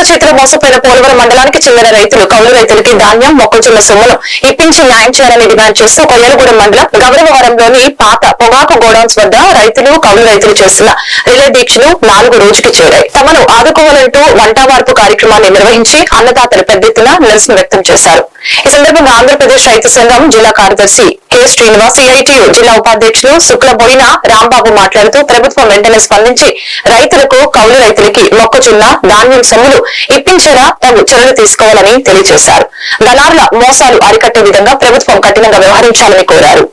చేతిలో మోసపోయిన పోలవరం మండలానికి చెందిన రైతులు కౌలు రైతులకి ధాన్యం మొక్కజొన్న సొమ్మును ఇప్పించి న్యాయం చేయాలని డిమాండ్ చేస్తూ కొయ్యలగూడెం మండలం గౌరవవరంలోని పాత పొగాకు గోడౌన్స్ వద్ద రైతులు కౌలు రైతులు చేస్తున్న రిలే దీక్షలు 4 రోజుకి చేరాయి. తమను ఆదుకోవాలంటూ వంటవార్పు కార్యక్రమాన్ని నిర్వహించి అన్నదాతలు పెద్ద ఎత్తున నిరసన వ్యక్తం చేశారు. ఈ సందర్భంగా ఆంధ్రప్రదేశ్ రైతు సంఘం జిల్లా కార్యదర్శి కె శ్రీనివాస్, సిఐటియు జిల్లా ఉపాధ్యక్షులు శుక్లబోయిన రాంబాబు మాట్లాడుతూ ప్రభుత్వం వెంటనే స్పందించి రైతులకు కౌలు రైతులకి మొక్కజొన్న ధాన్యం సొమ్ములు ఇప్పించేలా తగు చర్యలు తీసుకోవాలని తెలియజేశారు. దళారుల మోసాలు అరికట్టే విధంగా ప్రభుత్వం కఠినంగా వ్యవహరించాలని కోరారు.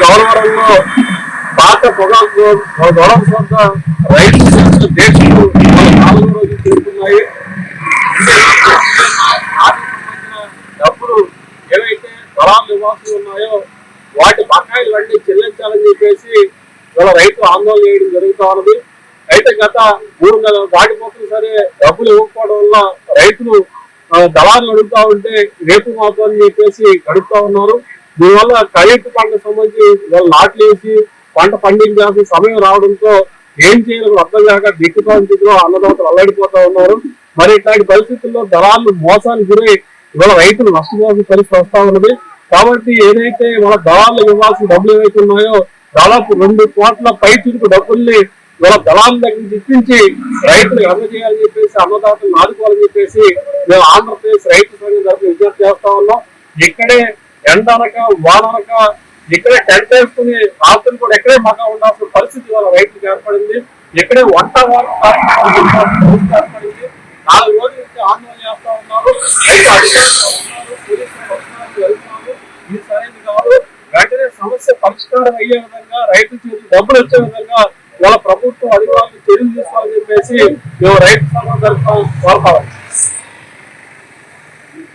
గౌరవరంలో పాత పొగాకు గొడవల వద్ద రైతు దేశాలు 4 రోజులు తిరుగుతున్నాయి. డబ్బులు ఏవైతే దళాలు నివాసులు ఉన్నాయో వాటి బకాయిలు వెంటనే చెల్లించాలని చెప్పేసి ఇవాళ రైతు ఆందోళన చేయడం జరుగుతూ ఉన్నది. అయితే గత 3 నెలలు దాటిపోతుంది సరే డబ్బులు ఇవ్వకపోవడం వల్ల రైతులు దళాలు అడుగుతా ఉంటే రేపు మాపు అని చెప్పేసి గడుపుతా ఉన్నారు. దీనివల్ల ఖరీఫ్ పంటకు సంబంధించి వాళ్ళు నాట్లు వేసి పంట పండించాల్సిన సమయం రావడంతో ఏం చేయాలో అర్థం కాక దిక్కుతోని స్థితిలో అన్నదాతలు అల్లాడిపోతా ఉన్నారు. మరి ఇట్లాంటి పరిస్థితుల్లో దళాలు మోసానికి గురై ఇవాళ రైతులు నష్టపోవాల్సిన పరిస్థితి వస్తా ఉన్నది. కాబట్టి ఏదైతే వాళ్ళ దళాలు ఇవ్వాల్సిన డబ్బులు ఏవైతే ఉన్నాయో దాదాపు 2 కోట్ల పై చిరుకు డబ్బుల్ని ఇవాళ దళాల దగ్గర నుంచి ఇప్పించి రైతులు అందజేయాలని చెప్పేసి అన్నదాతలు ఆదుకోవాలని చెప్పేసి మేము ఆంధ్రప్రదేశ్ రైతు సంఘం తరఫున విజ్ఞప్తి చేస్తా ఉన్నాం. ఇక్కడే ఎండనక వాననక ఇక్కడే టెంట్ వేసుకుని రాత్రులు కూడా ఎక్కడే మగా ఉండాల్సిన పరిస్థితి వాళ్ళ రైతులకు ఏర్పడింది. ఇక్కడే వంట ఏర్పడింది. 4 రోజుల నుంచి ఆందోళన చేస్తా ఉన్నారు. ఇది సరైనది కాదు. వెంటనే సమస్య పరిష్కారం అయ్యే విధంగా రైతు చేతి డబ్బులు వచ్చే విధంగా వాళ్ళ ప్రభుత్వం అధికారులు చర్యలు తీసుకోవాలని చెప్పేసి మేము రైతు సంఘం తరఫున కోరుతాం.